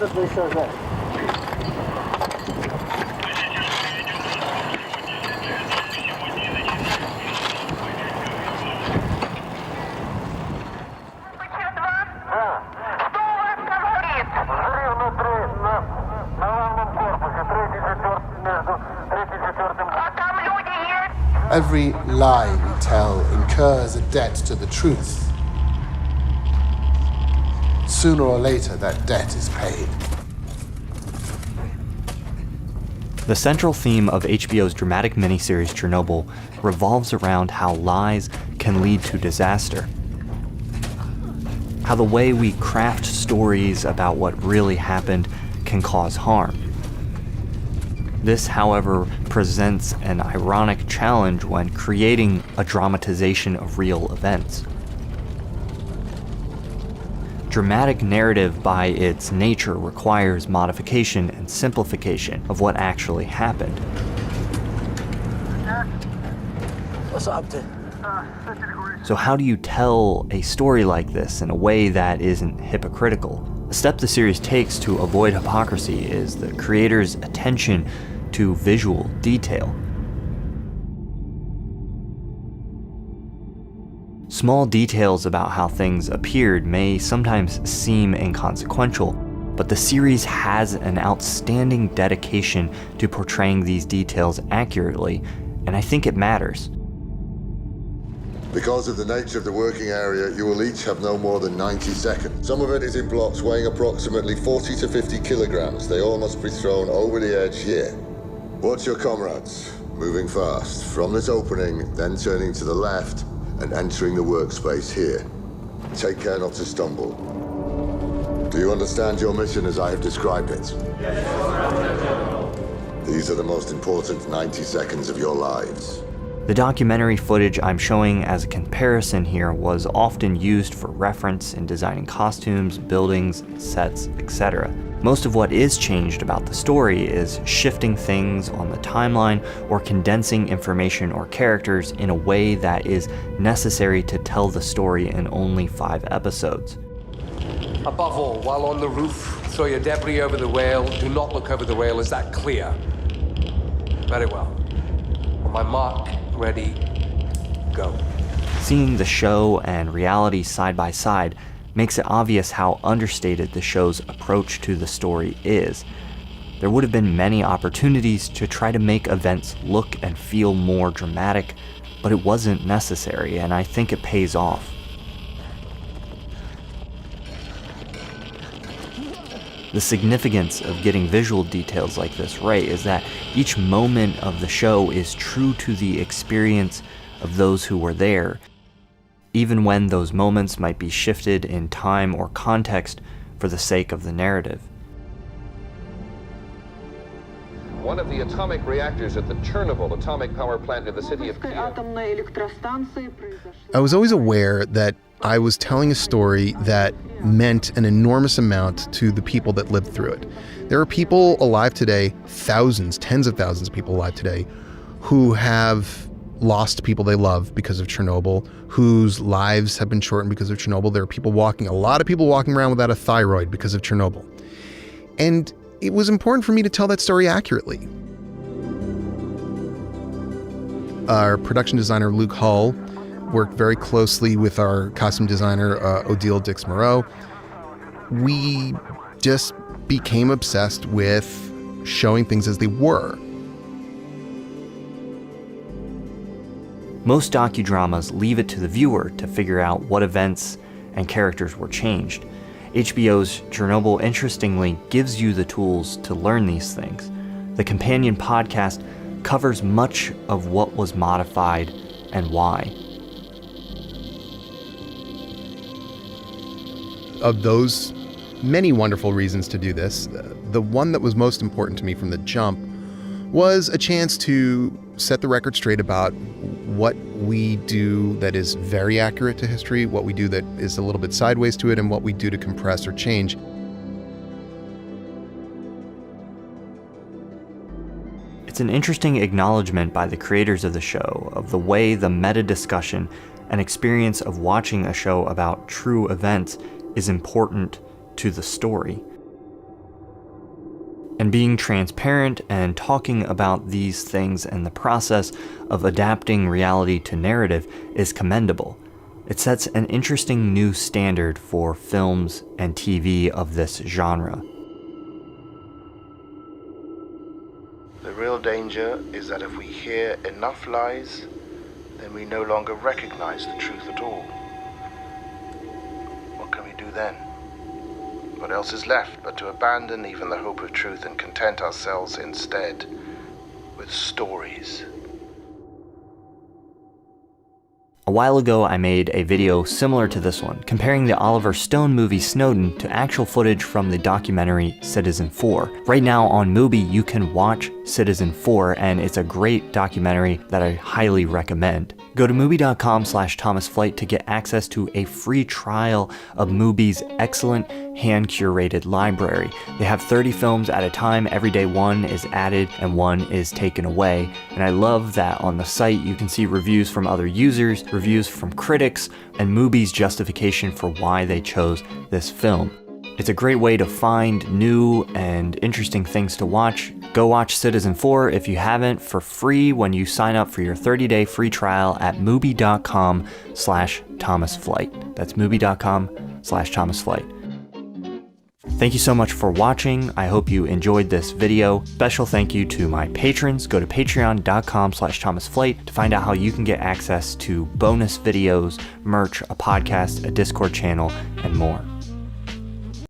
Every lie we tell incurs a debt to the truth. Sooner or later, that debt is paid. The central theme of HBO's dramatic miniseries Chernobyl revolves around how lies can lead to disaster. How the way we craft stories about what really happened can cause harm. This, however, presents an ironic challenge when creating a dramatization of real events. Dramatic narrative by its nature requires modification and simplification of what actually happened. So how do you tell a story like this in a way that isn't hypocritical? A step the series takes to avoid hypocrisy is the creator's attention to visual detail. Small details about how things appeared may sometimes seem inconsequential, but the series has an outstanding dedication to portraying these details accurately, and I think it matters. Because of the nature of the working area, you will each have no more than 90 seconds. Some of it is in blocks weighing approximately 40 to 50 kilograms. They all must be thrown over the edge here. Watch your comrades, moving fast. From this opening, then turning to the left and entering the workspace here. Take care not to stumble. Do you understand your mission as I have described it? Yes. These are the most important 90 seconds of your lives. The documentary footage I'm showing as a comparison here was often used for reference in designing costumes, buildings, sets, etc. Most of what is changed about the story is shifting things on the timeline or condensing information or characters in a way that is necessary to tell the story in only 5 episodes. Above all, while on the roof, throw your debris over the rail. Do not look over the rail. Is that clear? Very well. On my mark, ready, go. Seeing the show and reality side by side makes it obvious how understated the show's approach to the story is. There would have been many opportunities to try to make events look and feel more dramatic, but it wasn't necessary, and I think it pays off. The significance of getting visual details like this right is that each moment of the show is true to the experience of those who were there, even when those moments might be shifted in time or context for the sake of the narrative. One of the atomic reactors at the Chernobyl atomic power plant in the city of Kiev. I was always aware that I was telling a story that meant an enormous amount to the people that lived through it. There are people alive today, thousands, tens of thousands of people alive today, who have lost people they love because of Chernobyl, whose lives have been shortened because of Chernobyl. There are a lot of people walking around without a thyroid because of Chernobyl. And it was important for me to tell that story accurately. Our production designer, Luke Hull, worked very closely with our costume designer, Odile Dix-Moreau. We just became obsessed with showing things as they were. Most docudramas leave it to the viewer to figure out what events and characters were changed. HBO's Chernobyl, interestingly, gives you the tools to learn these things. The companion podcast covers much of what was modified and why. Of those many wonderful reasons to do this, the one that was most important to me from the jump was a chance to set the record straight about what we do that is very accurate to history, what we do that is a little bit sideways to it, and what we do to compress or change. It's an interesting acknowledgement by the creators of the show of the way the meta-discussion and experience of watching a show about true events is important to the story. And being transparent and talking about these things and the process of adapting reality to narrative is commendable. It sets an interesting new standard for films and TV of this genre. The real danger is that if we hear enough lies, then we no longer recognize the truth at all. What can we do then? What else is left but to abandon even the hope of truth and content ourselves instead with stories? A while ago, I made a video similar to this one, comparing the Oliver Stone movie Snowden to actual footage from the documentary Citizen 4. Right now on Mubi, you can watch Citizen 4, and it's a great documentary that I highly recommend. Go to Mubi.com/ThomasFlight to get access to a free trial of Mubi's excellent hand-curated library. They have 30 films at a time. Every day one is added and one is taken away. And I love that on the site you can see reviews from other users, reviews from critics, and Mubi's justification for why they chose this film. It's a great way to find new and interesting things to watch. Go watch Citizen 4 if you haven't for free when you sign up for your 30-day free trial at Mubi.com/ThomasFlight. That's Mubi.com/ThomasFlight. Thank you so much for watching. I hope you enjoyed this video. Special thank you to my patrons. Go to patreon.com/ThomasFlight to find out how you can get access to bonus videos, merch, a podcast, a Discord channel, and more.